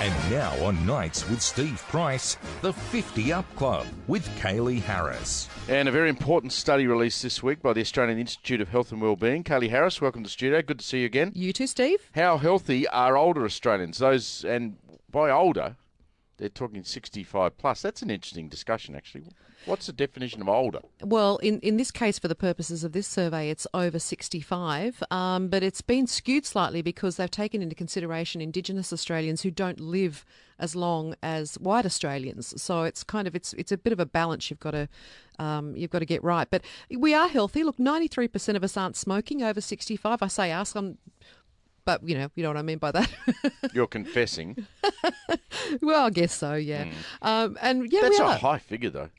And now on Nights with Steve Price, the 50 Up Club with Kayley Harris. And a very important study released this week by the Australian Institute of Health and Wellbeing. Kayley Harris, welcome to the studio. Good to see you again. You too, Steve. How healthy are older Australians? Those, and by older, they're talking 65 plus. That's an interesting discussion, actually. What's the definition of older? Well, in this case, for the purposes of this survey, it's over 65, but it's been skewed slightly because they've taken into consideration Indigenous Australians who don't live as long as white Australians. So it's kind of it's a bit of a balance you've got to get right. But we are healthy. Look, 93% of us aren't smoking over 65. I say us. But you know what I mean by that. You're confessing. Well, I guess so, yeah. And yeah, that's we a are. high figure, though.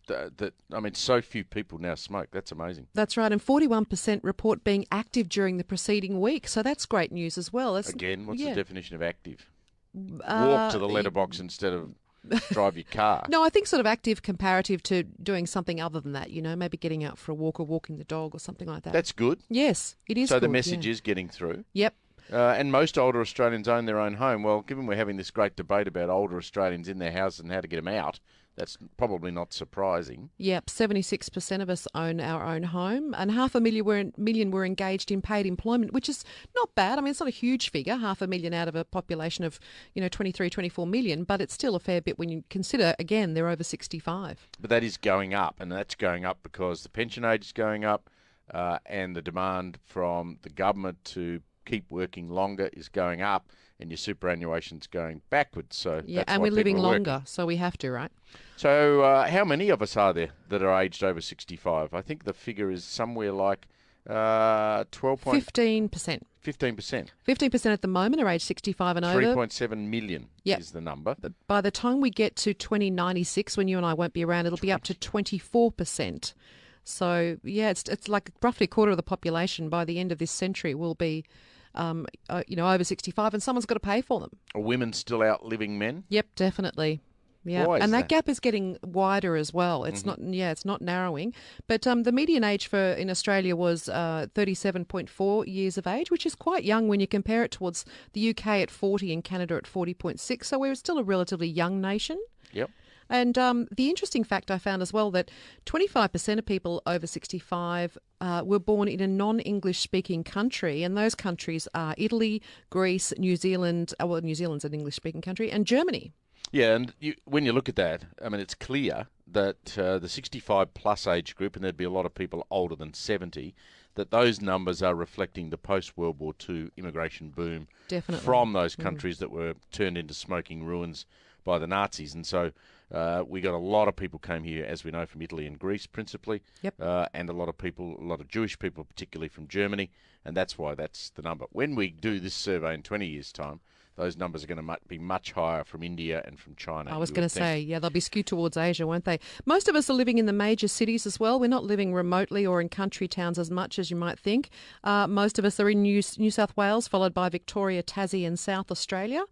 So few people now smoke. That's amazing. That's right, and 41% report being active during the preceding week. So that's great news as well. Again, what's the definition of active? Walk to the letterbox instead of drive your car. No, I think sort of active comparative to doing something other than that. You know, maybe getting out for a walk or walking the dog or something like that. That's good. Yes, it is. So good, the message is getting through. Yep. And most older Australians own their own home. Well, given we're having this great debate about older Australians in their houses and how to get them out, that's probably not surprising. Yep, 76% of us own our own home, and 500,000 were engaged in paid employment, which is not bad. I mean, it's not a huge figure, 500,000 out of a population of 23, 24 million, but it's still a fair bit when you consider, again, they're over 65. But that is going up, and that's going up because the pension age is going up, and the demand from the government to keep working longer is going up, and your superannuation's going backwards. So yeah, that's and why we're living people are longer, working. so we have to, right? So how many of us are there that are aged over 65? I think the figure is somewhere like 15%. 15%. 15% at the moment are aged 65 and over. 3.7 million is the number. But by the time we get to 2096, when you and I won't be around, it'll be up to 24%. So, yeah, it's like roughly a quarter of the population by the end of this century will be, over 65, and someone's got to pay for them. Are women still outliving men? Yep, definitely. Yeah, Why is and that that? gap is getting wider as well. It's it's not narrowing. But the median age in Australia was 37.4 years of age, which is quite young when you compare it towards the UK at 40 and Canada at 40.6. So we're still a relatively young nation. Yep. And the interesting fact I found as well that 25% of people over 65 were born in a non-English speaking country, and those countries are Italy, Greece, New Zealand, New Zealand's an English speaking country, and Germany. Yeah, and when you look at that, I mean, it's clear that the 65 plus age group, and there'd be a lot of people older than 70, that those numbers are reflecting the post-World War II immigration boom from those countries that were turned into smoking ruins by the Nazis. And so we got a lot of people came here, as we know, from Italy and Greece principally, and a lot of Jewish people, particularly from Germany, and that's why that's the number. When we do this survey in 20 years' time, those numbers are going to be much higher from India and from China. I was going to say, yeah, they'll be skewed towards Asia, won't they? Most of us are living in the major cities as well. We're not living remotely or in country towns as much as you might think. Most of us are in New South Wales, followed by Victoria, Tassie and South Australia.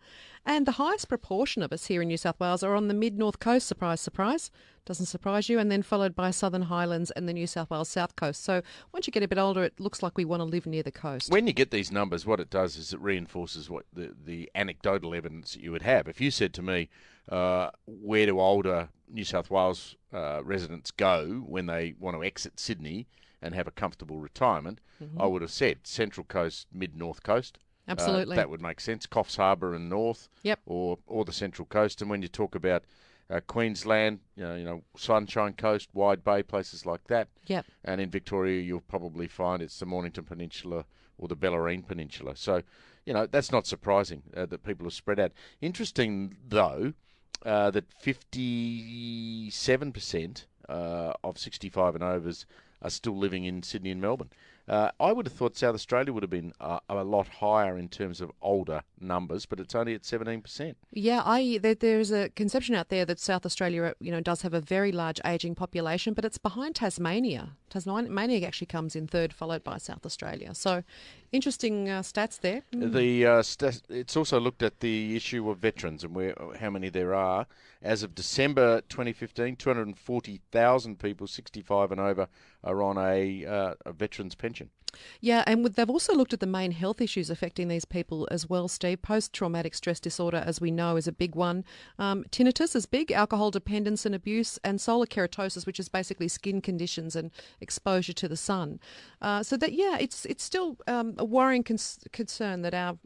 And the highest proportion of us here in New South Wales are on the mid-north coast, surprise, surprise. Doesn't surprise you. And then followed by Southern Highlands and the New South Wales South Coast. So once you get a bit older, it looks like we want to live near the coast. When you get these numbers, what it does is it reinforces what the anecdotal evidence that you would have. If you said to me, where do older New South Wales residents go when they want to exit Sydney and have a comfortable retirement, I would have said Central Coast, mid-north coast. Absolutely. That would make sense. Coffs Harbour and North, or the Central Coast. And when you talk about Queensland, Sunshine Coast, Wide Bay, places like that. Yep. And in Victoria, you'll probably find it's the Mornington Peninsula or the Bellarine Peninsula. So, that's not surprising that people are spread out. Interesting, though, that 57% of 65 and overs are still living in Sydney and Melbourne. I would have thought South Australia would have been a lot higher in terms of older numbers, but it's only at 17%. Yeah, there's a conception out there that South Australia, does have a very large ageing population, but it's behind Tasmania. Tasmania actually comes in third, followed by South Australia. So, interesting stats there. It's also looked at the issue of veterans and how many there are. As of December 2015, 240,000 people 65 and over are on a veterans pension. Yeah, and they've also looked at the main health issues affecting these people as well, Steve. Post-traumatic stress disorder, as we know, is a big one. Tinnitus is big, alcohol dependence and abuse, and solar keratosis, which is basically skin conditions and exposure to the sun. So that, yeah, it's still a worrying concern that our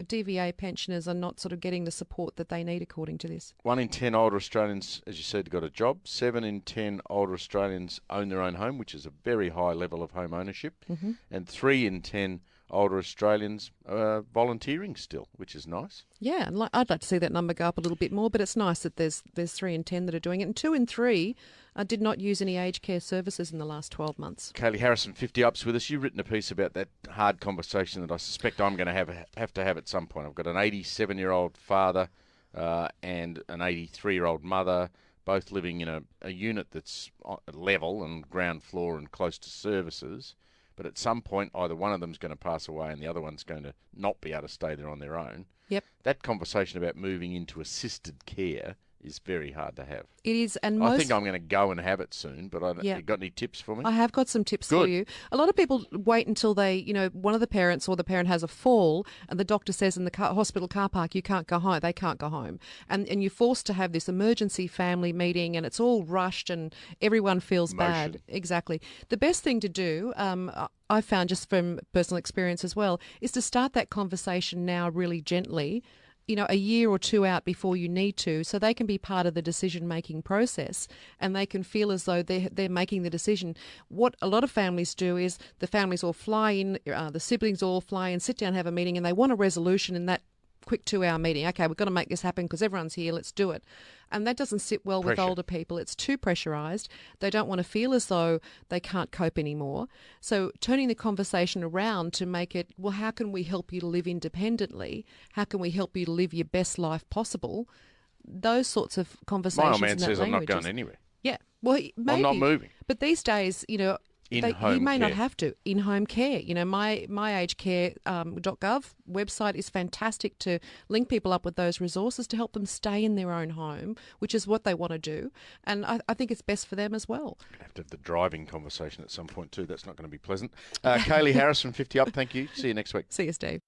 DVA pensioners are not sort of getting the support that they need, according to this. 1 in 10 older Australians, as you said, got a job. 7 in 10 older Australians own their own home, which is a very high level of home ownership. And 3 in 10 older Australians are volunteering still, which is nice. Yeah, and I'd like to see that number go up a little bit more, but it's nice that there's 3 in 10 that are doing it. And 2 in 3 did not use any aged care services in the last 12 months. Kayley Harris from 50 Up's with us. You've written a piece about that hard conversation that I suspect I'm going to have to have at some point. I've got an 87-year-old father and an 83-year-old mother, both living in a unit that's level and ground floor and close to services. But at some point, either one of them's going to pass away and the other one's going to not be able to stay there on their own. Yep. That conversation about moving into assisted care is very hard to have. It is, and I think I'm going to go and have it soon, but Yeah. you got any tips for me? I have got some tips for Good. you. A lot of people wait until one of the parents or the parent has a fall and the doctor says in the hospital car park, you can't go home, they can't go home. And you're forced to have this emergency family meeting and it's all rushed and everyone feels bad. Exactly. The best thing to do, I found just from personal experience as well, is to start that conversation now really gently, a year or two out before you need to, so they can be part of the decision-making process and they can feel as though they're making the decision. What a lot of families do is the families all fly in, the siblings all fly in, sit down, have a meeting, and they want a resolution in that quick 2-hour meeting. Okay, we've got to make this happen because everyone's here, let's do it. And that doesn't sit well with older people. It's too pressurised. They don't want to feel as though they can't cope anymore. So turning the conversation around to make it, well, how can we help you to live independently? How can we help you to live your best life possible? Those sorts of conversations. My old man in that says I'm not language going anywhere. Yeah, well, maybe. I'm not moving. But these days, you may not have to. In-home care. My myagecare.gov website is fantastic to link people up with those resources to help them stay in their own home, which is what they want to do. And I think it's best for them as well. Going to have to have the driving conversation at some point too. That's not going to be pleasant. Kayley Harris from 50 Up, thank you. See you next week. See you, Steve.